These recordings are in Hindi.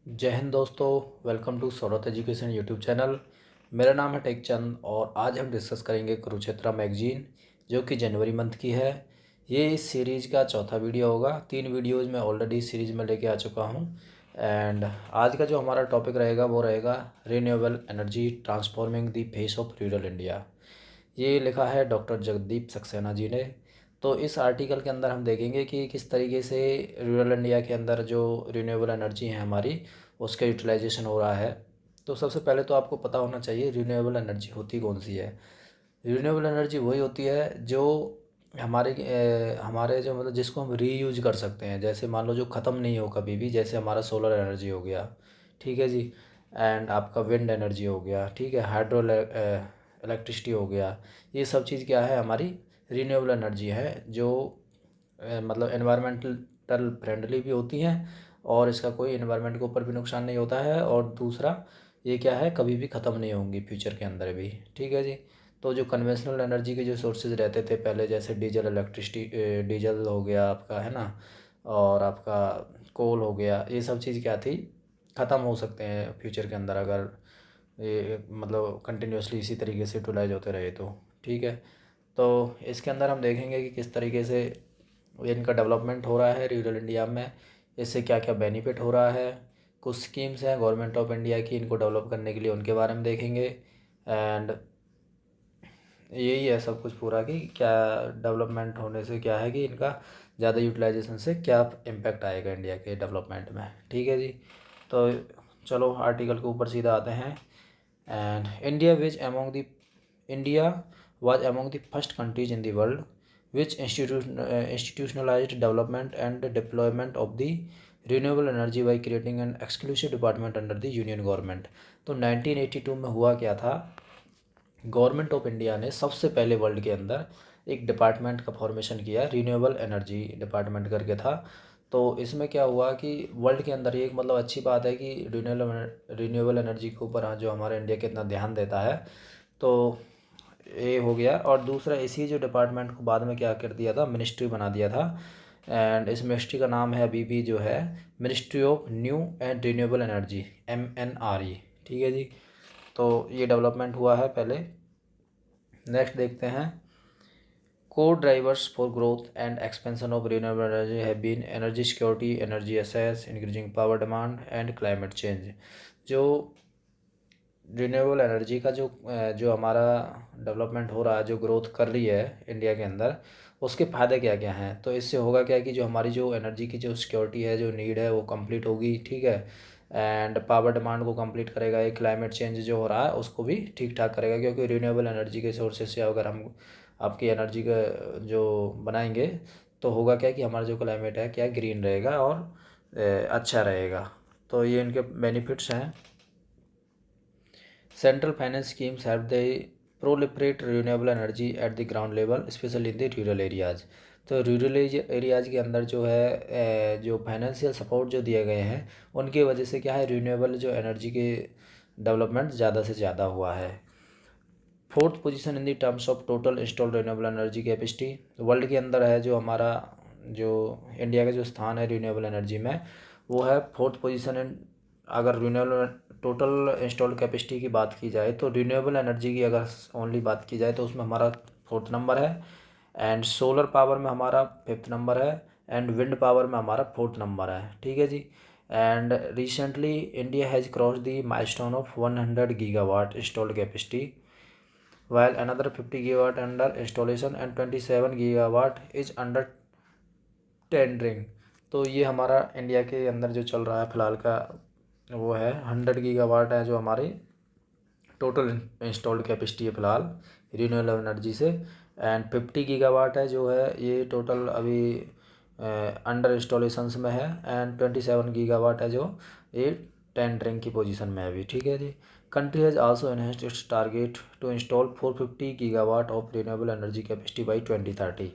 जय हिंद दोस्तों। Welcome to Saurath education YouTube channel. मेरा नाम है टेकचंद और आज हम डिस्कस करेंगे कुरुक्षेत्र मैगजीन जो कि जनवरी मंथ की है। ये इस सीरीज़ का चौथा वीडियो होगा। 3 वीडियोज़ मैं ऑलरेडी सीरीज़ में लेके आ चुका हूँ। एंड आज का जो हमारा टॉपिक रहेगा वो रहेगा renewable energy transforming the face of rural India. ये लिखा है डॉक्टर जगदीप सक्सेना जी ने। तो इस आर्टिकल के अंदर हम देखेंगे कि किस तरीके से रूरल इंडिया के अंदर जो रिन्यूएबल एनर्जी है हमारी उसका यूटिलाइजेशन हो रहा है। तो सबसे पहले तो आपको पता होना चाहिए रिन्यूएबल एनर्जी होती कौन सी है। रिन्यूएबल एनर्जी वही होती है जो हमारे जो मतलब जिसको हम रीयूज कर सकते हैं। जैसे मान लो जो ख़त्म नहीं हो कभी भी, जैसे हमारा सोलर एनर्जी हो गया, ठीक है जी। एंड आपका विंड एनर्जी हो गया, ठीक है, हाइड्रो इलेक्ट्रिसिटी हो गया। ये सब चीज़ क्या है, हमारी रिन्यूएबल एनर्जी है जो मतलब एनवायरमेंटल फ्रेंडली भी होती हैं और इसका कोई एनवायरनमेंट के ऊपर भी नुकसान नहीं होता है। और दूसरा ये क्या है, कभी भी ख़त्म नहीं होंगी फ्यूचर के अंदर भी, ठीक है जी। तो जो कन्वेंशनल एनर्जी के जो सोर्सेज रहते थे पहले, जैसे डीजल इलेक्ट्रिसिटी, डीजल हो गया आपका, है ना, और आपका कोल हो गया, ये सब चीज़ क्या थी, ख़त्म हो सकते हैं फ्यूचर के अंदर अगर ये मतलब कंटिन्यूसली इसी तरीके से यूटिलाइज होते रहे तो, ठीक है। तो इसके अंदर हम देखेंगे कि किस तरीके से इनका डेवलपमेंट हो रहा है रूरल इंडिया में, इससे क्या क्या बेनिफिट हो रहा है। कुछ स्कीम्स हैं गवर्नमेंट ऑफ इंडिया की इनको डेवलप करने के लिए, उनके बारे में देखेंगे। एंड यही है सब कुछ पूरा कि क्या डेवलपमेंट होने से क्या है कि इनका ज़्यादा यूटिलाइजेशन से क्या इम्पैक्ट आएगा इंडिया के डेवलपमेंट में, ठीक है जी। तो चलो आर्टिकल के ऊपर सीधा आते हैं। And India was among the first countries in the world which institutionalized development and deployment of the renewable energy by creating an exclusive department under the union government। तो 1982 में हुआ क्या था, गवर्नमेंट ऑफ इंडिया ने सबसे पहले वर्ल्ड के अंदर एक डिपार्टमेंट का फॉर्मेशन किया, रिन्यूएबल एनर्जी डिपार्टमेंट करके था। तो इसमें क्या हुआ कि वर्ल्ड के अंदर ये एक मतलब अच्छी बात है कि रिन्यूएबल एनर्जी के ऊपर जो हमारा इंडिया कितना ध्यान देता है। तो ये हो गया। और दूसरा इसी जो डिपार्टमेंट को बाद में क्या कर दिया था, मिनिस्ट्री बना दिया था। एंड इस मिनिस्ट्री का नाम है अभी भी जो है ministry of new and renewable energy, MNRE, ठीक है जी। तो ये डेवलपमेंट हुआ है पहले। नेक्स्ट देखते हैं। Core drivers for growth and expansion of renewable energy have been energy security, energy access, increasing power demand and climate change. जो रिन्यूएबल एनर्जी का जो हमारा डेवलपमेंट हो रहा है, जो ग्रोथ कर रही है इंडिया के अंदर, उसके फ़ायदे क्या क्या हैं। तो इससे होगा क्या कि जो हमारी जो एनर्जी की जो सिक्योरिटी है, जो नीड है, वो कंप्लीट होगी, ठीक है। एंड पावर डिमांड को कंप्लीट करेगा। ये क्लाइमेट चेंज जो हो रहा है उसको भी ठीक ठाक करेगा, क्योंकि रिन्यूएबल एनर्जी के सोर्सेज से अगर हम आपकी एनर्जी का जो बनाएंगे तो होगा क्या कि हमारा जो क्लाइमेट है क्या ग्रीन रहेगा और अच्छा रहेगा। तो ये इनके बेनिफिट्स हैं। Central finance schemes help the proliferate renewable energy at the ground level, especially in the rural areas। तो रूरल एरियाज़ के अंदर जो है जो फाइनेंशियल सपोर्ट जो दिए गए हैं उनकी वजह से क्या है, रिन्यूएबल जो एनर्जी के डेवलपमेंट ज़्यादा से ज़्यादा हुआ है। Fourth position in the terms of total installed renewable energy capacity, world के अंदर है जो हमारा जो इंडिया का जो स्थान है रिन्यूएबल एनर्जी में, वो है फोर्थ पोजीशन इन। अगर रिन्यूएबल टोटल इंस्टॉल्ड कैपेसिटी की बात की जाए तो रिन्यूएबल एनर्जी की अगर ओनली बात की जाए तो उसमें हमारा फोर्थ नंबर है। एंड सोलर पावर में हमारा फिफ्थ नंबर है। एंड विंड पावर में हमारा फोर्थ नंबर है, ठीक है जी। And recently India has cross the milestone of 100 gigawatt installed capacity, while another 50 gigawatt under installation and 27 gigawatt is under tendering. तो ये हमारा इंडिया के अंदर जो चल रहा है फ़िलहाल का वो है 100 गीगावाट है जो हमारी टोटल इंस्टॉल्ड कैपेसिटी है फ़िलहाल रिन्यूएबल एनर्जी से। एंड 50 गीगावाट है जो है ये टोटल अभी अंडर इंस्टॉलेशंस में है। एंड 27 गीगावाट है जो ये टेंडरिंग की पोजीशन में है अभी, ठीक है जी। Country has also enhanced its target to install 450 gigawatt of renewable energy capacity by 2030।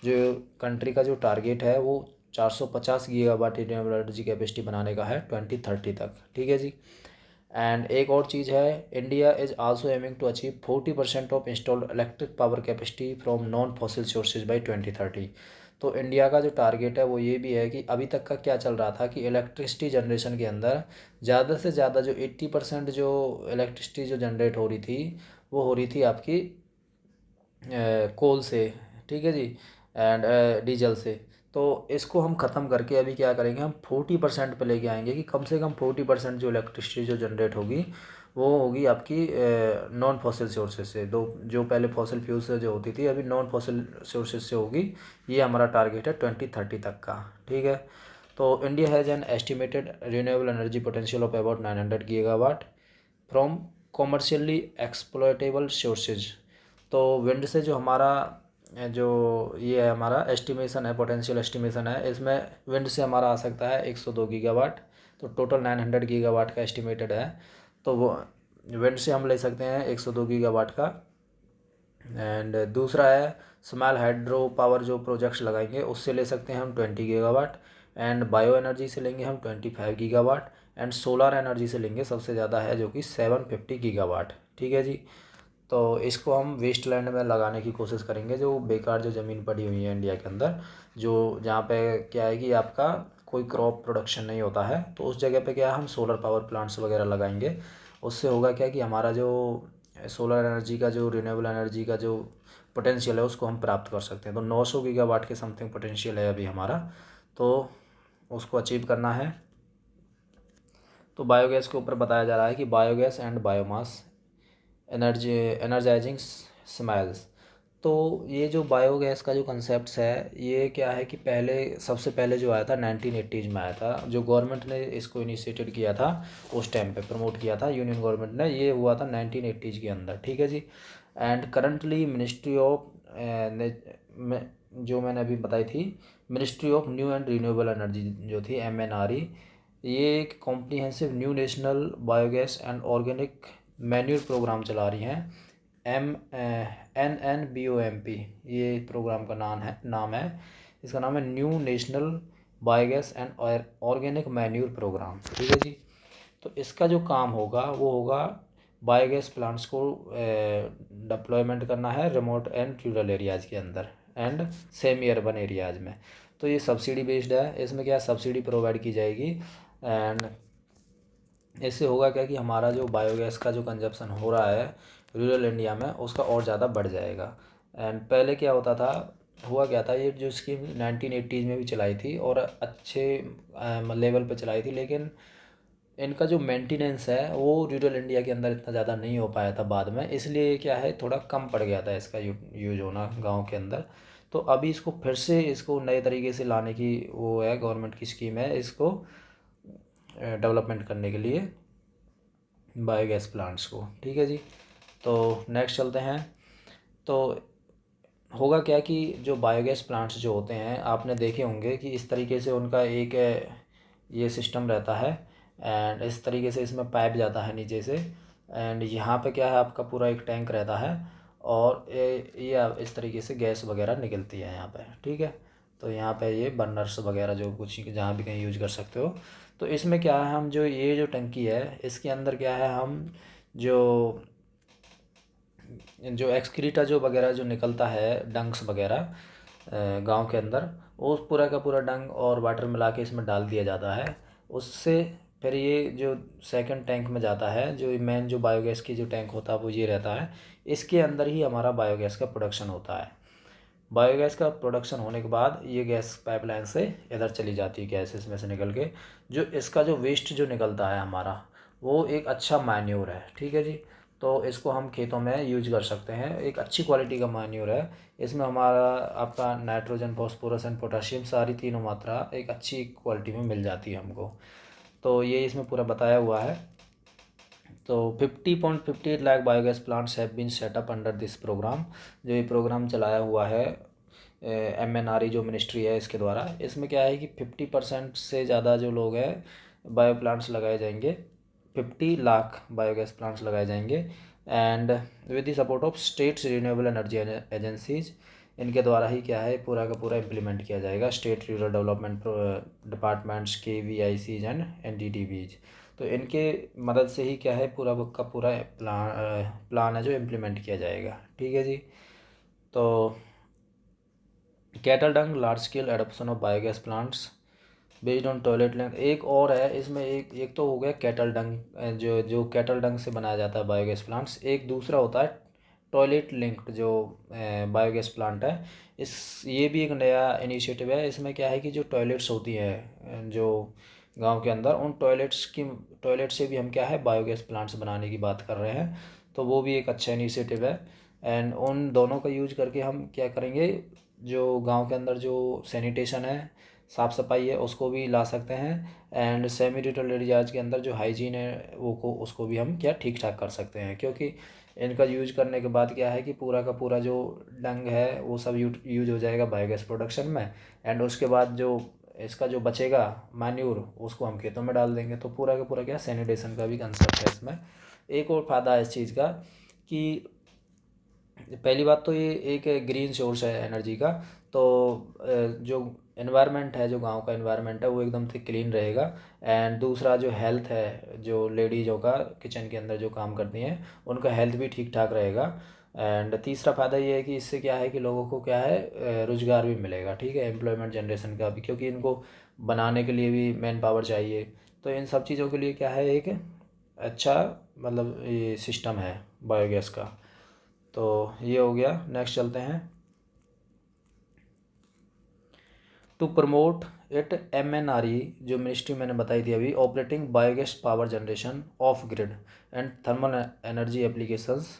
जो कंट्री का जो टारगेट है वो 450 गीगावाट रिन्यूएबल एनर्जी कैपेसिटी बनाने का है 2030 तक, ठीक है जी। एंड एक और चीज़ है, India is also aiming to achieve 40% of installed electric power capacity from non fossil sources by 2030। तो इंडिया का जो टारगेट है वो ये भी है कि अभी तक का क्या चल रहा था कि इलेक्ट्रिसिटी जनरेशन के अंदर ज़्यादा से ज़्यादा जो 80% जो इलेक्ट्रिसिटी जो जनरेट हो रही थी वो हो रही थी आपकी कोल से, ठीक है जी, एंड डीजल से। तो इसको हम ख़त्म करके अभी क्या करेंगे, हम 40% पे लेके आएंगे कि कम से कम 40% जो इलेक्ट्रिसिटी जो जनरेट होगी वो होगी आपकी नॉन फॉसिल सोर्सेज से। दो जो पहले फॉसिल फ्यूल से जो होती थी अभी नॉन फॉसिल सोर्सेज से होगी। ये हमारा टारगेट है 2030 तक का, ठीक है। तो India has an estimated renewable energy potential of about 900 gigawatt from commercially exploitable sources. तो विंड से जो हमारा जो ये है हमारा एस्टिमेशन है, पोटेंशियल एस्टिमेशन है, इसमें विंड से हमारा आ सकता है 102 गीगावाट। तो टोटल 900 गीगावाट का एस्टिमेटेड है। तो वो विंड से हम ले सकते हैं 102 गीगावाट का। एंड दूसरा है स्मॉल हाइड्रो पावर जो प्रोजेक्ट्स लगाएंगे उससे ले सकते हैं हम 20 गीगावाट। एंड बायो एनर्जी से लेंगे हम 25 गीगावाट। एंड सोलर एनर्जी से लेंगे सबसे ज़्यादा है जो कि 750 गीगावाट, ठीक है जी। तो इसको हम वेस्ट लैंड में लगाने की कोशिश करेंगे, जो बेकार जो ज़मीन पड़ी हुई है इंडिया के अंदर, जो जहाँ पे क्या है कि आपका कोई क्रॉप प्रोडक्शन नहीं होता है, तो उस जगह पे क्या है हम सोलर पावर प्लांट्स वगैरह लगाएंगे। उससे होगा क्या कि हमारा जो सोलर एनर्जी का जो रिन्यूएबल एनर्जी का जो पोटेंशियल है उसको हम प्राप्त कर सकते हैं। तो 900 गीगावाट के समथिंग पोटेंशियल है अभी हमारा, तो उसको अचीव करना है। तो बायोगैस के ऊपर बताया जा रहा है कि biogas and biomass energising smells. तो ये जो बायोगैस का जो कंसेप्ट है ये क्या है कि पहले सबसे पहले जो आया था 1980s में आया था। जो गवर्नमेंट ने इसको इनिशिएटेड किया था उस टाइम पे प्रमोट किया था यूनियन गवर्नमेंट ने, ये हुआ था 1980s के अंदर, ठीक है जी। एंड करंटली मिनिस्ट्री ऑफ जो मैंने अभी बताई थी ministry of new and renewable energy जो थी MNRE, ये एक comprehensive new national biogas and organic manure programme चला रही हैं। NNBOMP ये प्रोग्राम का नाम है इसका नाम है new national biogas and organic manure programme, ठीक है जी। तो इसका जो काम होगा वो होगा बायोगैस प्लांट्स को डिप्लॉयमेंट करना है रिमोट एंड रूरल एरियाज़ के अंदर एंड सेमी अर्बन एरियाज़ में। तो ये सब्सिडी बेस्ड है, इसमें क्या सब्सिडी प्रोवाइड की जाएगी। एंड इससे होगा क्या कि हमारा जो बायोगैस का जो कंजप्शन हो रहा है रूरल इंडिया में उसका और ज़्यादा बढ़ जाएगा। एंड पहले क्या होता था, हुआ क्या था, ये जो स्कीम 1980s में भी चलाई थी और अच्छे लेवल पे चलाई थी, लेकिन इनका जो मेंटेनेंस है वो रूरल इंडिया के अंदर इतना ज़्यादा नहीं हो पाया था बाद में, इसलिए क्या है थोड़ा कम पड़ गया था इसका यूज होना गाँव के अंदर। तो अभी इसको फिर से इसको नए तरीके से लाने की वो है, गवर्नमेंट की स्कीम है इसको डेवलपमेंट करने के लिए बायोगैस प्लांट्स को, ठीक है जी। तो नेक्स्ट चलते हैं। तो होगा क्या कि जो बायोगैस प्लांट्स जो होते हैं आपने देखे होंगे कि इस तरीके से उनका एक ये सिस्टम रहता है। एंड इस तरीके से इसमें पाइप जाता है नीचे से। एंड यहाँ पे क्या है आपका पूरा एक टैंक रहता है और ये इस तरीके से गैस वगैरह निकलती है यहाँ पे, ठीक है। तो यहाँ पे ये बर्नर्स वगैरह जो कुछ जहाँ भी कहीं यूज कर सकते हो। तो इसमें क्या है हम जो ये जो टंकी है इसके अंदर क्या है हम जो जो एक्सक्रीटा जो वगैरह जो निकलता है डंक्स वगैरह गांव के अंदर, वो पूरा का पूरा डंग और वाटर मिला के इसमें डाल दिया जाता है। उससे फिर ये जो सेकंड टैंक में जाता है, जो मेन जो बायोगैस की जो टैंक होता है वो ये रहता है। इसके अंदर ही हमारा बायोगैस का प्रोडक्शन होता है। बायोगैस का प्रोडक्शन होने के बाद ये गैस पाइपलाइन से इधर चली जाती है, गैस इसमें से निकल के जो इसका जो वेस्ट जो निकलता है हमारा वो एक अच्छा मैन्योर है, ठीक है जी। तो इसको हम खेतों में यूज कर सकते हैं, एक अच्छी क्वालिटी का मैन्योर है। इसमें हमारा आपका नाइट्रोजन फॉस्फोरस एंड पोटाशियम सारी तीनों मात्रा एक अच्छी क्वालिटी में मिल जाती है हमको। तो ये इसमें पूरा बताया हुआ है। तो 50.58 lakh biogas plants have been set up under this programme. जो ये प्रोग्राम चलाया हुआ है MNRE जो मिनिस्ट्री है इसके द्वारा, इसमें क्या है कि 50% से ज़्यादा जो लोग हैं बायो प्लांट्स लगाए जाएंगे, 50 लाख बायोगैस प्लांट्स लगाए जाएंगे। And with the support of states renewable energy agencies, इनके द्वारा ही क्या है पूरा का पूरा इम्प्लीमेंट किया जाएगा। State rural development departments KVICs and NDDBs, तो इनके मदद से ही क्या है पूरा का पूरा प्लान है जो इम्प्लीमेंट किया जाएगा, ठीक है जी। तो cattle Dang large scale adoption of biogas plants based on toilet link. एक और है इसमें, एक तो हो गया कैटल डंग, जो जो कैटल डंग से बनाया जाता है बायोगैस प्लांट्स। एक दूसरा होता है टॉयलेट लिंक्ड जो बायोगैस प्लांट है। इस ये भी एक नया इनिशिएटिव है। इसमें क्या है कि जो टॉयलेट्स होती हैं जो गांव के अंदर, उन टॉयलेट से भी हम क्या है बायोगैस प्लांट्स बनाने की बात कर रहे हैं। तो वो भी एक अच्छा इनिशिएटिव है। एंड उन दोनों का यूज करके हम क्या करेंगे, जो गांव के अंदर जो सैनिटेशन है, साफ़ सफाई है, उसको भी ला सकते हैं। एंड सेमी रूरल एरियाज के अंदर जो हाइजीन है वो को उसको भी हम क्या ठीक ठाक कर सकते हैं, क्योंकि इनका यूज करने के बाद क्या है कि पूरा का पूरा जो डंग है वो सब यूज हो जाएगा बायोगैस प्रोडक्शन में। एंड उसके बाद जो इसका जो बचेगा मैन्यूर, उसको हम खेतों में डाल देंगे। तो पूरा का पूरा क्या सैनिटेशन का भी कंसेप्ट है इसमें। एक और फ़ायदा है इस चीज़ का कि पहली बात तो ये एक ग्रीन सोर्स है एनर्जी का। तो जो एनवायरनमेंट है, जो गांव का एनवायरनमेंट है वो एकदम से क्लीन रहेगा। एंड दूसरा जो हेल्थ है, जो लेडीज़ों का किचन के अंदर जो काम करती हैं उनका हेल्थ भी ठीक ठाक रहेगा। एंड तीसरा फ़ायदा ये है कि इससे क्या है कि लोगों को क्या है रोज़गार भी मिलेगा, ठीक है, एम्प्लॉयमेंट जनरेशन का भी, क्योंकि इनको बनाने के लिए भी मैन पावर चाहिए। तो इन सब चीज़ों के लिए क्या है एक अच्छा मतलब ये सिस्टम है बायोगैस का। तो ये हो गया। नेक्स्ट चलते हैं। टू प्रमोट इट MNRE, जो मिनिस्ट्री मैंने बताई थी अभी, operating biogas power generation off grid and thermal energy applications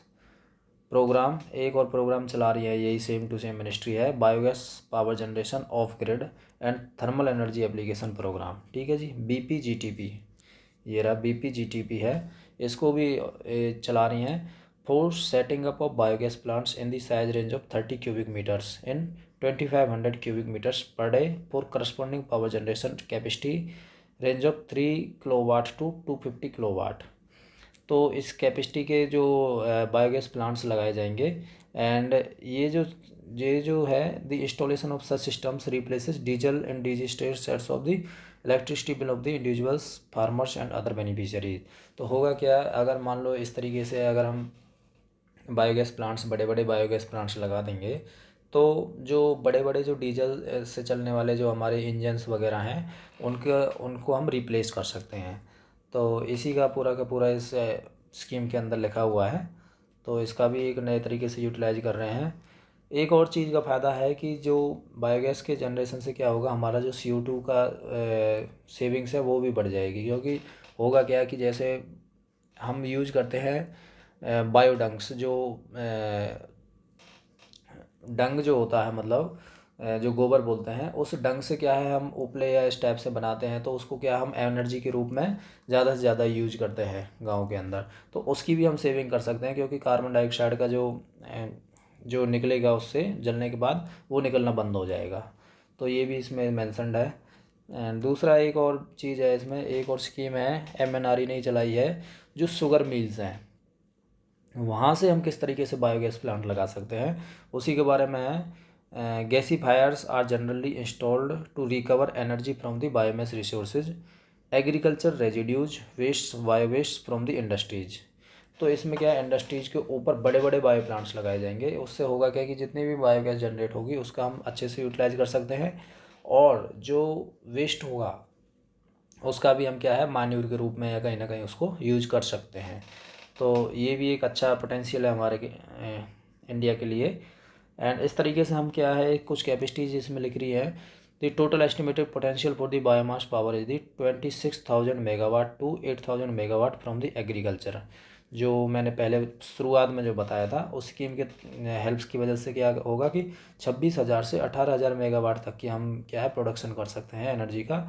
programme. एक और प्रोग्राम चला रही है, यही सेम टू सेम मिनिस्ट्री है, biogas power generation off grid and thermal energy application programme, ठीक है जी, BPGTP। ये रहा BPGTP है। इसको भी चला रही हैं for setting up of biogas plants in the size range of 30 cubic metres in 2500 cubic metres per day for corresponding power generation capacity range of 3 kilowatt to 250 kilowatt. तो इस कैपेसिटी के जो बायोगैस प्लांट्स लगाए जाएंगे। एंड ये जो है the installation of such systems replaces diesel and digested sets of the electricity bill of the individuals farmers and other beneficiaries. तो होगा क्या, अगर मान लो इस तरीके से अगर हम बायोगैस प्लांट्स, बड़े बड़े बायोगैस प्लांट्स लगा देंगे, तो जो बड़े बड़े जो डीजल से चलने वाले जो हमारे इंजन्स वगैरह हैं उनको हम रिप्लेस कर सकते हैं। तो इसी का पूरा इस स्कीम के अंदर लिखा हुआ है। तो इसका भी एक नए तरीके से यूटिलाइज कर रहे हैं। एक और चीज़ का फ़ायदा है कि जो बायोगैस के जनरेशन से क्या होगा, हमारा जो CO2 का सेविंग्स है वो भी बढ़ जाएगी। क्योंकि होगा क्या कि जैसे हम यूज करते हैं बायोडंक्स, जो डंग जो होता है, मतलब जो गोबर बोलते हैं, उस डंग से क्या है हम उपले या इस टाइप से बनाते हैं। तो उसको क्या हम एनर्जी के रूप में ज़्यादा से ज़्यादा यूज करते हैं गांव के अंदर। तो उसकी भी हम सेविंग कर सकते हैं, क्योंकि कार्बन डाइऑक्साइड का जो निकलेगा उससे जलने के बाद वो निकलना बंद हो जाएगा। तो ये भी इसमें मैंसनड है। एंड दूसरा एक और चीज़ है इसमें, एक और स्कीम है MNRE ने चलाई है, जो शुगर मिल्स हैं वहाँ से हम किस तरीके से बायोगैस प्लांट लगा सकते हैं उसी के बारे में है। Gasifiers are generally installed to recover energy from the biomass resources, agriculture residues, waste, bio waste from the industries. तो इसमें क्या है, इंडस्ट्रीज के ऊपर बड़े बड़े बायो प्लांट्स लगाए जाएंगे। उससे होगा क्या कि जितनी भी बायोगैस जनरेट होगी उसका हम अच्छे से यूटिलाइज कर सकते हैं। और जो वेस्ट होगा उसका भी हम क्या है मान्यूर के रूप में या कहीं ना कहीं उसको यूज कर सकते हैं। तो ये भी एक अच्छा पोटेंशियल है हमारे इंडिया के लिए। एंड इस तरीके से हम क्या है कुछ कैपेसिटीज इसमें लिख रही है। The total estimated potential for the biomass power is the 26,000 megawatt to 8,000 megawatt from the agriculture. जो मैंने पहले शुरुआत में जो बताया था उस स्कीम के हेल्प्स की वजह से क्या होगा कि 26,000 से 18,000 मेगावाट तक की हम क्या है प्रोडक्शन कर सकते हैं एनर्जी का।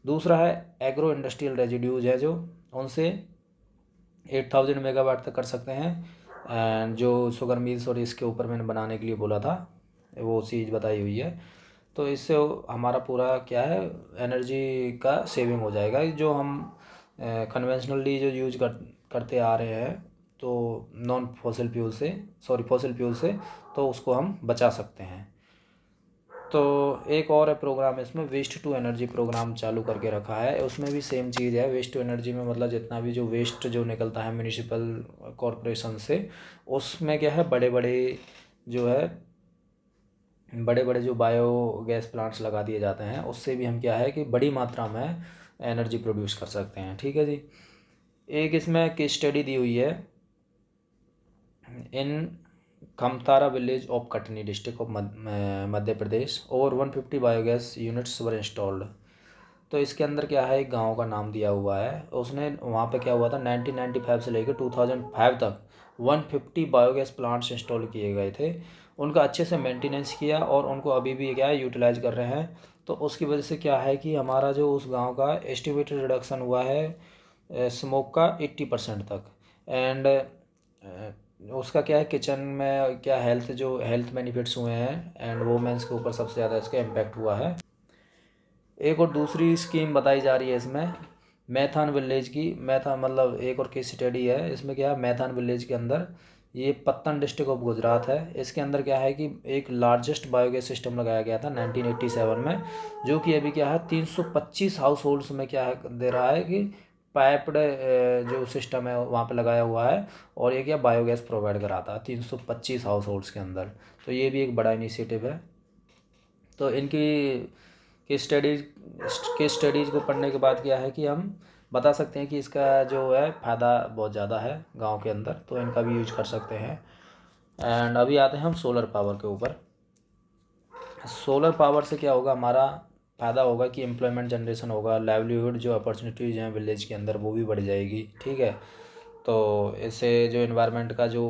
दूसरा है एग्रो इंडस्ट्रियल रेजिड्यूज है, जो उनसे 8,000 मेगावाट तक कर सकते हैं। एंड जो शुगर मिल्स और इसके ऊपर मैंने बनाने के लिए बोला था वो चीज़ बताई हुई है। तो इससे हमारा पूरा क्या है एनर्जी का सेविंग हो जाएगा, जो हम कन्वेंशनली जो करते आ रहे हैं, तो नॉन फॉसिल फ्यूल से, सॉरी फॉसिल फ्यूल से, तो उसको हम बचा सकते हैं। तो एक और है प्रोग्राम इसमें, वेस्ट टू एनर्जी प्रोग्राम चालू करके रखा है। उसमें भी सेम चीज़ है, वेस्ट टू एनर्जी में मतलब जितना भी जो वेस्ट जो निकलता है म्यूनिसिपल कॉरपोरेशन से, उसमें क्या है बड़े बड़े जो है बड़े बड़े जो बायो गैस प्लांट्स लगा दिए जाते हैं, उससे भी हम क्या है कि बड़ी मात्रा में एनर्जी प्रोड्यूस कर सकते हैं। ठीक है जी। एक इसमें केस स्टडी दी हुई है, in Khamtara village of Katni district of Madhya Pradesh over 150 biogas units were installed. तो इसके अंदर क्या है, एक गांव का नाम दिया हुआ है। उसने वहाँ पे क्या हुआ था, 1995 से लेकर 2005 तक 150 बायोगैस प्लांट्स इंस्टॉल किए गए थे। उनका अच्छे से मेंटेनेंस किया और उनको अभी भी क्या है यूटिलाइज कर रहे हैं। तो उसकी वजह से क्या है कि हमारा जो उस गांव का एस्टिमेटेड रिडक्शन हुआ है स्मोक का 80% तक। एंड उसका क्या है, किचन में क्या हेल्थ बेनिफिट्स हुए हैं एंड वोमेंस के ऊपर सबसे ज़्यादा इसका इम्पैक्ट हुआ है। एक और दूसरी स्कीम बताई जा रही है इसमें, मैथान विलेज की। मैथान मतलब एक और केस स्टडी है इसमें, क्या है मैथान विलेज के अंदर, ये पत्तन डिस्ट्रिक्ट ऑफ गुजरात है। इसके अंदर क्या है कि एक लार्जेस्ट बायोगैस सिस्टम लगाया गया था 1987 में, जो कि अभी क्या है 325 हाउस होल्ड्स में क्या है दे रहा है कि पाइप्ड जो सिस्टम है वहाँ पे लगाया हुआ है, और ये क्या बायोगैस प्रोवाइड कराता है 325 हाउस होल्ड्स के अंदर। तो ये भी एक बड़ा इनिशिएटिव है। तो इनकी केस स्टडीज़ को पढ़ने के बाद क्या है कि हम बता सकते हैं कि इसका जो है फ़ायदा बहुत ज़्यादा है गांव के अंदर, तो इनका भी यूज कर सकते हैं। एंड अभी आते हैं हम सोलर पावर के ऊपर। सोलर पावर से क्या होगा, हमारा फ़ायदा होगा कि एम्प्लॉयमेंट जनरेशन होगा, लाइवलीहुड जो अपॉर्चुनिटीज़ हैं विलेज के अंदर वो भी बढ़ जाएगी। ठीक है। तो इससे जो इन्वायरमेंट का जो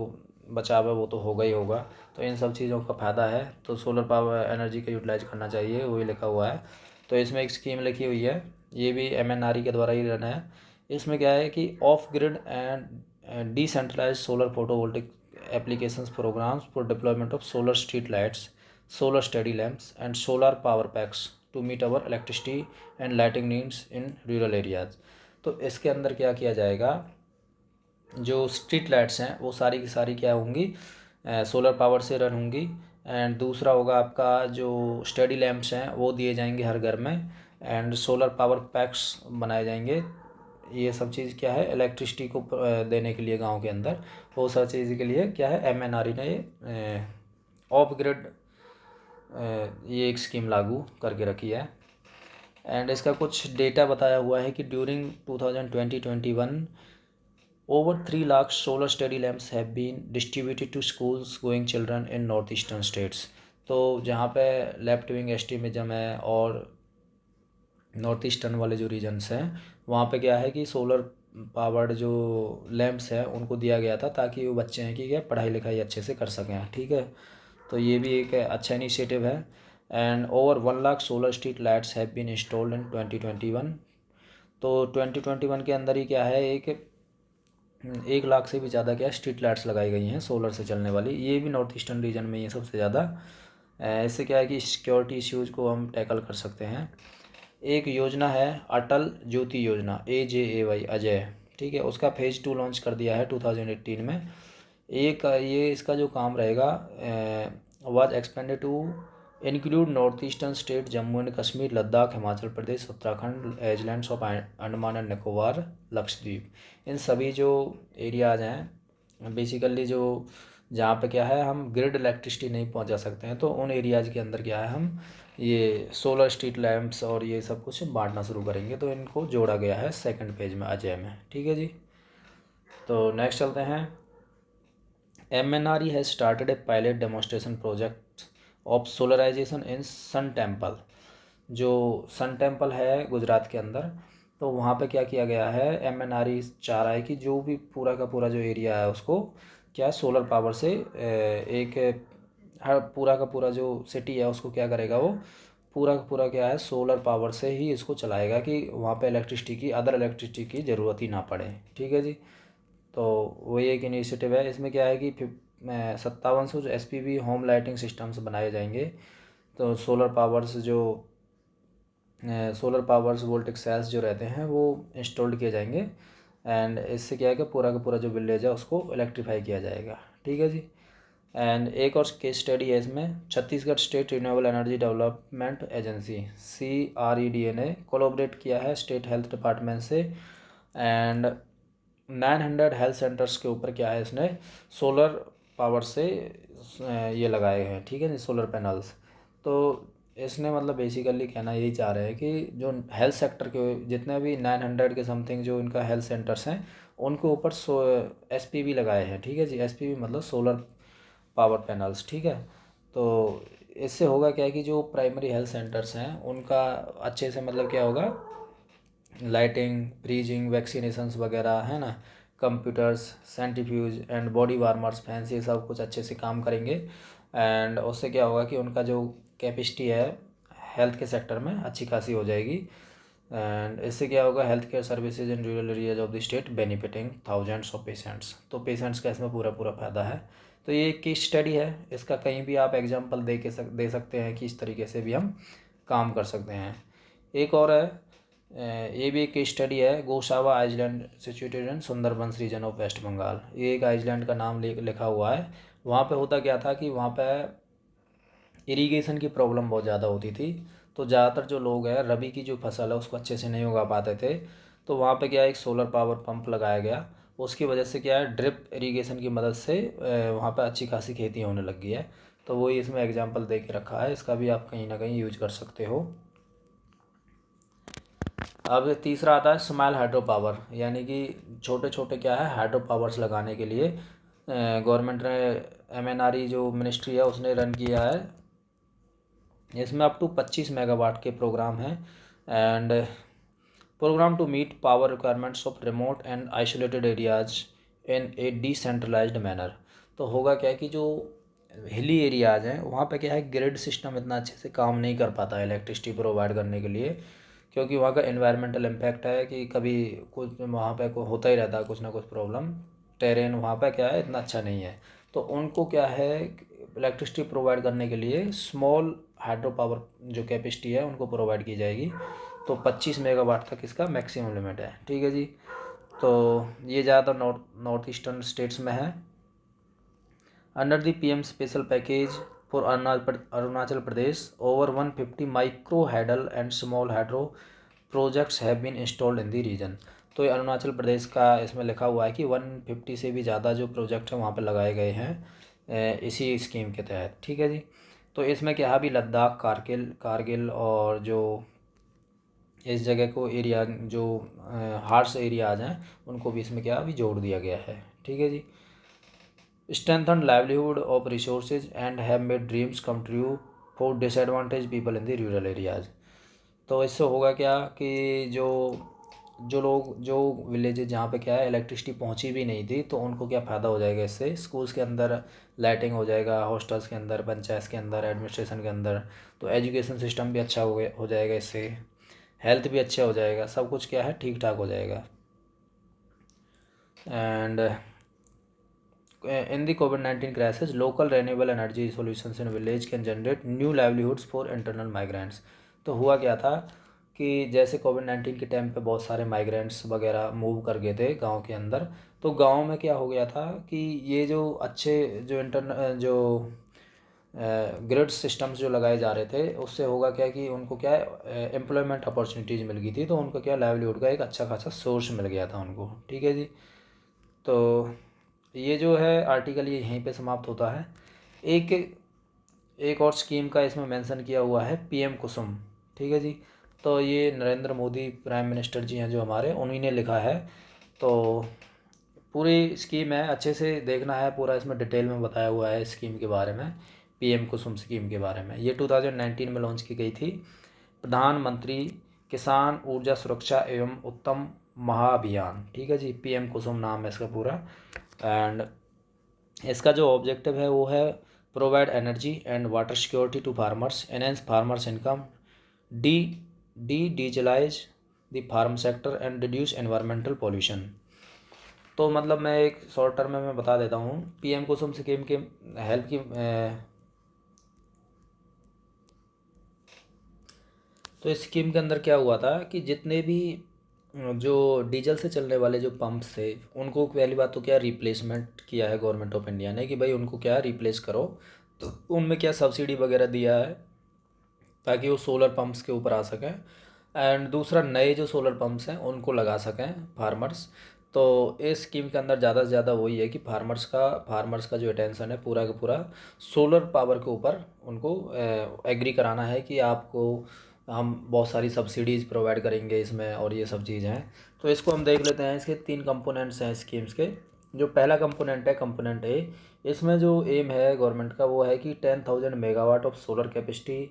बचाव है वो तो होगा ही होगा। तो इन सब चीज़ों का फ़ायदा है, तो सोलर पावर एनर्जी का यूटिलाइज करना चाहिए, वही लिखा हुआ है। तो इसमें एक स्कीम लिखी हुई है, ये भी MNRE के द्वारा ही रन है। इसमें क्या है कि off grid and decentralize solar photovoltaic applications programmes for deployment of solar street lights, solar study lamps and solar power packs to meet our electricity and lighting needs in rural areas. तो इसके अंदर क्या किया जाएगा, जो स्ट्रीट लाइट्स हैं वो सारी की सारी क्या होंगी, सोलर पावर से रन होंगी। एंड दूसरा होगा आपका जो स्टडी लैम्प्स हैं वो दिए जाएंगे हर घर में, एंड सोलर पावर पैक्स बनाए जाएंगे। ये सब चीज़ क्या है इलेक्ट्रिसिटी को देने के लिए गांव के अंदर, वो सब चीज़ के लिए क्या है MNRE ने ये ऑफ ग्रिड ये एक स्कीम लागू करके रखी है। एंड इसका कुछ डेटा बताया हुआ है कि during 2020-21 over 3 lakh solar study lamps have been distributed to schools going children in northeastern states। तो जहाँ पे लेफ्ट विंग एक्सट्रीमिज्म है और नॉर्थ ईस्टर्न वाले जो रीजन्स हैं वहाँ पे क्या है कि सोलर पावर्ड जो लैंप्स हैं उनको दिया गया था, ताकि वो बच्चे हैं कि क्या पढ़ाई लिखाई अच्छे से कर सकें। ठीक है। तो ये भी एक अच्छा इनिशिएटिव है। And over 1 lakh solar street lights have been installed in 2021। तो 2021 के अंदर ही क्या है, 1 लाख से भी ज़्यादा क्या स्ट्रीट लाइट्स लगाई गई हैं सोलर से चलने वाली। ये भी नॉर्थ ईस्टर्न रीजन में ये सबसे ज़्यादा। इससे क्या है कि सिक्योरिटी इश्यूज़ को हम टैकल कर सकते हैं। एक योजना है अटल ज्योति योजना, AJAY अजय। ठीक है। उसका फेज़ 2 लॉन्च कर दिया है 2018 में। एक ये इसका जो काम रहेगा was expanded to include north eastern state Jammu and Kashmir, Ladakh, Himachal Pradesh, Uttarakhand, islands of Andaman and Nicobar, Lakshadweep. इन सभी जो एरियाज़ हैं बेसिकली जो जहाँ पे क्या है हम ग्रिड इलेक्ट्रिसिटी नहीं पहुँचा सकते हैं, तो उन एरियाज़ के अंदर क्या है हम ये सोलर स्ट्रीट लैम्प्स और ये सब कुछ बांटना शुरू करेंगे। तो इनको जोड़ा गया है सेकंड पेज में अजय में। ठीक है जी। तो नेक्स्ट चलते हैं। MNRE has started a pilot demonstration project of solarization in Sun Temple। जो सन टेम्पल है गुजरात के अंदर, तो वहाँ पे क्या किया गया है, MNRE चाह रहा है कि जो भी पूरा का पूरा जो एरिया है उसको क्या सोलर पावर से एक हर पूरा का पूरा जो सिटी है उसको क्या करेगा, वो पूरा का पूरा क्या है सोलर पावर से ही इसको चलाएगा, कि वहाँ पे अदर इलेक्ट्रिसिटी की ज़रूरत ही ना पड़े। ठीक है जी। तो वही एक इनिशिएटिव है। इसमें क्या है कि 5700 जो SPV होम लाइटिंग सिस्टम्स बनाए जाएंगे। तो सोलर पावर्स वोल्टिक सेल्स जो रहते हैं वो इंस्टॉल्ड किए जाएंगे। एंड इससे क्या है कि पूरा का पूरा जो विलेज है उसको इलेक्ट्रीफाई किया जाएगा। ठीक है जी। एंड एक और केस स्टडी है इसमें, Chhattisgarh state renewable energy development agency CRED ने कोलैबोरेट किया है स्टेट हेल्थ डिपार्टमेंट से। एंड 900 हेल्थ सेंटर्स के ऊपर क्या है इसने सोलर पावर से ये लगाए हैं। ठीक है जी, सोलर पैनल्स। तो इसने मतलब बेसिकली कहना यही चाह रहे हैं कि जो हेल्थ सेक्टर के जितने भी 900 के समथिंग जो इनका हेल्थ सेंटर्स हैं उनके ऊपर SPV लगाए हैं। ठीक है जी, SPV मतलब सोलर पावर पैनल्स। ठीक है, तो इससे होगा क्या है कि जो प्राइमरी हेल्थ सेंटर्स हैं उनका अच्छे से मतलब क्या होगा, लाइटिंग, ब्रीजिंग, वैक्सीनेशंस वगैरह है ना, computers, centrifuge and body warmers, fans, ये सब कुछ अच्छे से काम करेंगे। एंड उससे क्या होगा कि उनका जो कैपेसिटी है हेल्थ के सेक्टर में अच्छी खासी हो जाएगी। एंड इससे क्या होगा, health care services in rural areas of the state benefiting thousands of patients. तो पेशेंट्स का इसमें पूरा पूरा फायदा है। तो ये एक केस स्टडी है, इसका कहीं भी आप एग्जांपल दे सकते हैं कि इस तरीके से भी हम काम कर सकते हैं। एक और है, ये भी एक केस स्टडी है, Gosaba island situated in Sundarbans region of West Bengal. ये एक आइलैंड का नाम लिखा हुआ है। वहाँ पे होता क्या था कि वहाँ पे इरिगेशन की प्रॉब्लम बहुत ज़्यादा होती थी। तो ज़्यादातर जो लोग हैं रबी की जो फसल है उसको अच्छे से नहीं उगा पाते थे। तो वहाँ पे क्या है, एक सोलर पावर पंप लगाया गया। उसकी वजह से क्या है, ड्रिप इरिगेशन की मदद से वहाँ पे अच्छी खासी खेती होने लग गई है। तो वही इसमें एग्जांपल दे के रखा है, इसका भी आप कहीं ना कहीं यूज कर सकते हो। अब तीसरा आता है स्मॉल हाइड्रो पावर, यानी कि छोटे छोटे क्या है हाइड्रो पावर्स लगाने के लिए गवर्नमेंट ने MNRE जो मिनिस्ट्री है उसने रन किया है। इसमें अप टू 25 मेगावाट के प्रोग्राम हैं। And programme to meet power requirements of remote and isolated areas in a decentralized manner. तो होगा क्या है कि जो हिली एरियाज़ हैं वहाँ पे क्या है, ग्रिड सिस्टम इतना अच्छे से काम नहीं कर पाता है इलेक्ट्रिसिटी प्रोवाइड करने के लिए, क्योंकि वहाँ का एनवायरमेंटल इम्पैक्ट है कि कभी कुछ वहाँ पे होता ही रहता है कुछ ना कुछ प्रॉब्लम। टेरेन वहाँ पे क्या है इतना अच्छा नहीं है। तो उनको क्या है, इलेक्ट्रिसिटी प्रोवाइड करने के लिए स्मॉल हाइड्रो पावर जो कैपेसिटी है उनको प्रोवाइड की जाएगी। तो 25 मेगावाट तक इसका मैक्सिमम लिमिट है। ठीक है जी, तो ये ज़्यादातर नॉर्थ ईस्टर्न स्टेट्स में है। Under the PM special package for Arunachal Pradesh over 150 micro hydel and small hydro projects have been installed in the region. तो ये अरुणाचल प्रदेश का इसमें लिखा हुआ है कि 150 से भी ज़्यादा जो प्रोजेक्ट हैं वहाँ पर लगाए गए हैं इसी स्कीम के तहत। ठीक है जी, तो इसमें क्या है, अभी लद्दाख, कारगिल और जो इस जगह को एरिया जो हार्श एरियाज हैं उनको भी इसमें क्या अभी जोड़ दिया गया है। ठीक है जी, strengthened livelihood of resources and have made dreams come true for disadvantaged people in the rural areas। तो इससे होगा क्या कि जो जो लोग जो विलेजेस जहाँ पे क्या है इलेक्ट्रिसिटी पहुँची भी नहीं थी तो उनको क्या फ़ायदा हो जाएगा इससे, स्कूल्स के अंदर लाइटिंग हो जाएगा, हॉस्टल्स के अंदर, पंचायत के अंदर, एडमिनिस्ट्रेशन के अंदर। तो एजुकेशन सिस्टम भी अच्छा हो जाएगा इससे, हेल्थ भी अच्छा हो जाएगा, सब कुछ क्या है ठीक ठाक हो जाएगा। And in the COVID-19 crisis, local renewable energy solutions in village can generate new livelihoods for internal migrants। तो हुआ क्या था कि जैसे कोविड-19 के टाइम पे बहुत सारे माइग्रेंट्स वगैरह मूव कर गए थे गांव के अंदर। तो गांव में क्या हो गया था कि ये जो अच्छे जो ग्रिड सिस्टम्स जो लगाए जा रहे थे उससे होगा क्या कि उनको क्या एम्प्लॉयमेंट अपॉर्चुनिटीज़ मिल गई थी। तो उनको क्या लाइवलीहुड का एक अच्छा खासा सोर्स मिल गया था उनको। ठीक है जी, तो ये जो है आर्टिकल ये यहीं पे समाप्त होता है। एक एक और स्कीम का इसमें मेंशन किया हुआ है, PM कुसुम। ठीक है जी, तो ये नरेंद्र मोदी प्राइम मिनिस्टर जी हैं जो हमारे, उन्हीं ने लिखा है। तो पूरी स्कीम है, अच्छे से देखना है, पूरा इसमें डिटेल में बताया हुआ है स्कीम के बारे में, PM कुसुम स्कीम के बारे में। ये 2019 में लॉन्च की गई थी, प्रधानमंत्री किसान ऊर्जा सुरक्षा एवं उत्तम महाअभियान। ठीक है जी, PM कुसुम नाम है इसका पूरा। एंड इसका जो ऑब्जेक्टिव है वो है provide energy and water security to farmers, enhance farmers income, de digitalize the farm sector and reduce environmental pollution. तो मतलब मैं एक शॉर्ट टर्म में मैं बता देता हूँ PM कुसुम स्कीम के हेल्प की। तो इस स्कीम के अंदर क्या हुआ था कि जितने भी जो डीजल से चलने वाले जो पंप्स थे उनको पहली बात तो क्या रिप्लेसमेंट किया है गवर्नमेंट ऑफ इंडिया ने कि भाई उनको क्या रिप्लेस करो। तो उनमें क्या सब्सिडी वगैरह दिया है ताकि वो सोलर पंप्स के ऊपर आ सकें। एंड दूसरा, नए जो सोलर पंप्स हैं उनको लगा सकें फार्मर्स। तो इस स्कीम के अंदर ज़्यादा से ज़्यादा वही है कि फार्मर्स का जो अटेंशन है पूरा का पूरा सोलर पावर के ऊपर उनको एग्री कराना है कि आपको हम बहुत सारी सब्सिडीज़ प्रोवाइड करेंगे इसमें, और ये सब चीज़ हैं। तो इसको हम देख लेते हैं। इसके 3 कंपोनेंट्स हैं स्कीम्स के। जो पहला कंपोनेंट है कंपोनेंट ए, इसमें जो एम है गवर्नमेंट का वो है कि 10,000 megawatt of solar capacity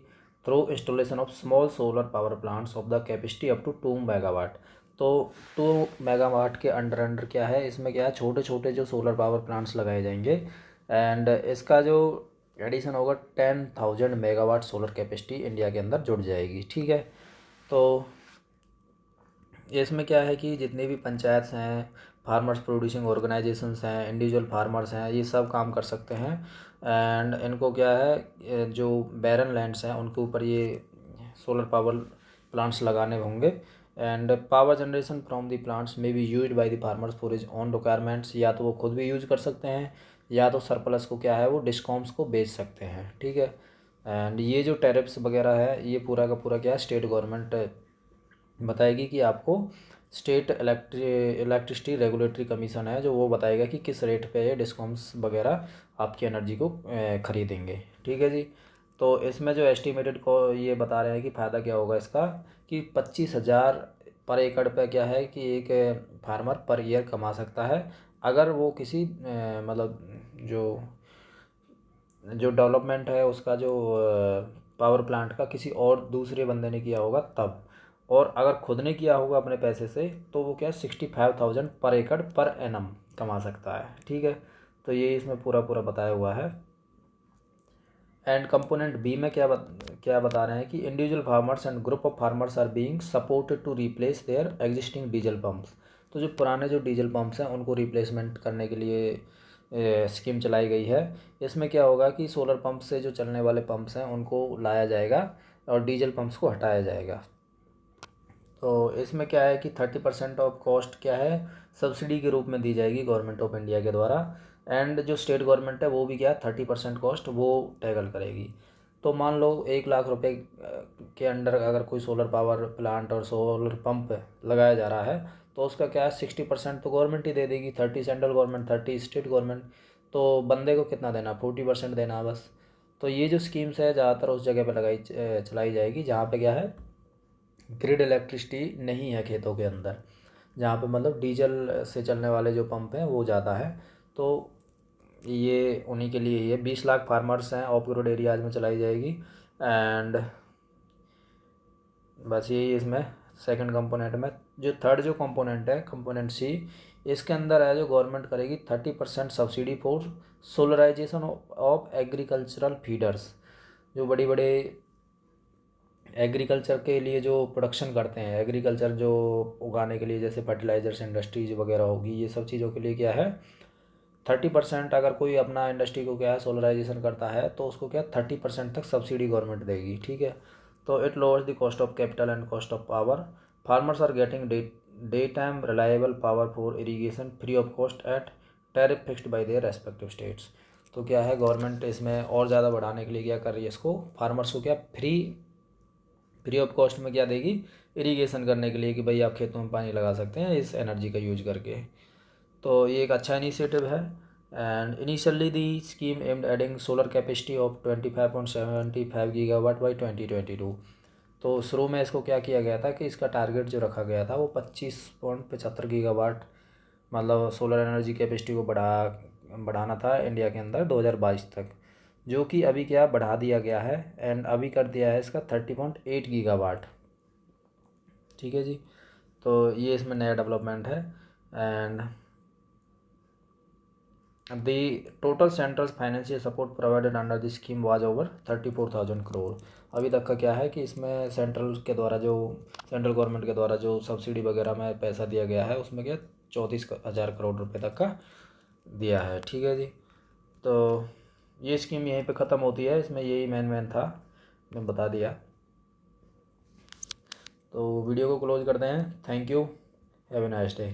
through installation of small solar power plants of the capacity up to 2 megawatt. तो 2 मेगावाट के अंडर क्या है, इसमें क्या है, छोटे छोटे जो सोलर पावर प्लांट्स लगाए जाएंगे। एंड इसका जो एडिशन होगा 10,000 मेगावाट सोलर कैपेसिटी इंडिया के अंदर जुड़ जाएगी। ठीक है। तो इसमें क्या है कि जितनी भी पंचायत हैं, फार्मर्स प्रोड्यूसिंग ऑर्गेनाइजेशंस हैं, इंडिविजुअल फार्मर्स हैं, ये सब काम कर सकते हैं। एंड इनको क्या है, जो बैरन लैंड्स हैं उनके ऊपर ये सोलर पावर प्लांट्स लगाने होंगे। And power generation from the plants में be used by the farmers for his own requirements, या तो वो खुद भी यूज़ कर सकते हैं या तो सरप्लस को क्या है वो डिस्कॉम्स को बेच सकते हैं। ठीक है। एंड ये जो टैरिफ्स वगैरह है ये पूरा का पूरा क्या है स्टेट गवर्नमेंट बताएगी कि आपको स्टेट इलेक्ट्रिसिटी रेगुलेटरी कमीशन है जो वो बताएगा कि किस रेट पे ये डिस्कॉम्स वगैरह आपकी एनर्जी को ख़रीदेंगे। ठीक है जी। तो इसमें जो एस्टिमेटेड को ये बता रहे हैं कि फ़ायदा क्या होगा इसका, कि 25,000 पर एकड़ पे क्या है कि एक फार्मर पर ईयर कमा सकता है, अगर वो किसी मतलब जो जो डेवलपमेंट है उसका जो पावर प्लांट का किसी और दूसरे बंदे ने किया होगा तब, और अगर खुद ने किया होगा अपने पैसे से तो वो क्या 65,000 पर एकड़ पर एनम कमा सकता है। ठीक है। तो ये इसमें पूरा पूरा बताया हुआ है। एंड कंपोनेंट बी में क्या बता रहे हैं कि individual farmers and group of farmers are being supported to replace their existing diesel pumps. तो जो पुराने जो डीजल पंप्स हैं उनको रिप्लेसमेंट करने के लिए स्कीम चलाई गई है। इसमें क्या होगा कि सोलर पंप से जो चलने वाले पंप्स हैं उनको लाया जाएगा और डीजल पंप्स को हटाया जाएगा। तो इसमें क्या है कि 30% ऑफ कॉस्ट क्या है सब्सिडी के रूप में दी जाएगी गवर्नमेंट ऑफ इंडिया के द्वारा। एंड जो स्टेट गवर्नमेंट है वो भी क्या है 30% कॉस्ट वो टैकल करेगी। तो मान लो 1 लाख रुपए के अंडर अगर कोई सोलर पावर प्लांट और सोलर पंप लगाया जा रहा है तो उसका क्या है 60% तो गवर्नमेंट ही दे देगी, 30 सेंट्रल गवर्नमेंट, 30 स्टेट गवर्नमेंट। तो बंदे को कितना देना, 40% देना है बस। तो ये जो स्कीम्स है ज़्यादातर उस जगह पर चलाई जाएगी जहाँ पे क्या है ग्रिड इलेक्ट्रिसिटी नहीं है खेतों के अंदर, जहाँ पे मतलब डीजल से चलने वाले जो पंप हैं वो ज़्यादा है। तो ये उन्हीं के लिए ये 20 लाख फार्मर्स हैं ऑफ ग्रिड एरियाज में चलाई जाएगी। एंड बस यही इसमें सेकंड कंपोनेंट में। जो थर्ड जो कंपोनेंट है कंपोनेंट सी, इसके अंदर है जो गवर्नमेंट करेगी 30% subsidy for solarization of agricultural feeders. जो बड़ी बड़े एग्रीकल्चर के लिए जो प्रोडक्शन करते हैं, एग्रीकल्चर जो उगाने के लिए जैसे फर्टिलाइजर्स इंडस्ट्रीज वगैरह होगी, ये सब चीज़ों के लिए क्या है 30%, अगर कोई अपना इंडस्ट्री को क्या है सोलराइजेशन करता है तो उसको क्या 30% तक सब्सिडी गवर्नमेंट देगी। ठीक है। तो it lowers the cost of capital and cost of power. Farmers are getting day time reliable power for irrigation free of cost at tariff fixed by their respective states. तो क्या है गवर्नमेंट इसमें और ज़्यादा बढ़ाने के लिए क्या कर रही है, इसको फार्मर्स को क्या फ्री ऑफ कॉस्ट में क्या देगी इरिगेशन करने के लिए, कि भाई आप खेतों में पानी लगा सकते हैं इस एनर्जी का यूज करके। तो ये एक अच्छा इनिशिएटिव है। And initially the scheme aimed adding solar capacity of 25.75 gigawatt by 2022। तो शुरू में इसको क्या किया गया था कि इसका टारगेट जो रखा गया था वो 25.75 गीगावाट मतलब सोलर एनर्जी कैपेसिटी को बढ़ाना था इंडिया के अंदर 2022 तक, जो कि अभी क्या बढ़ा दिया गया है। एंड अभी कर दिया है इसका 30.8 गीगावाट। ठीक है जी। तो ये इसमें नया डेवलपमेंट है। And the total central financial support provided under the scheme was over 34,000 crore. अभी तक का क्या है कि इसमें सेंट्रल गवर्नमेंट के द्वारा जो सब्सिडी वगैरह में पैसा दिया गया है उसमें क्या 34,000 करोड़ रुपए तक का दिया है। ठीक है जी। तो ये स्कीम यहीं पे ख़त्म होती है, इसमें यही मेन था, मैं बता दिया। तो वीडियो को क्लोज करते हैं। Thank you, have a nice day.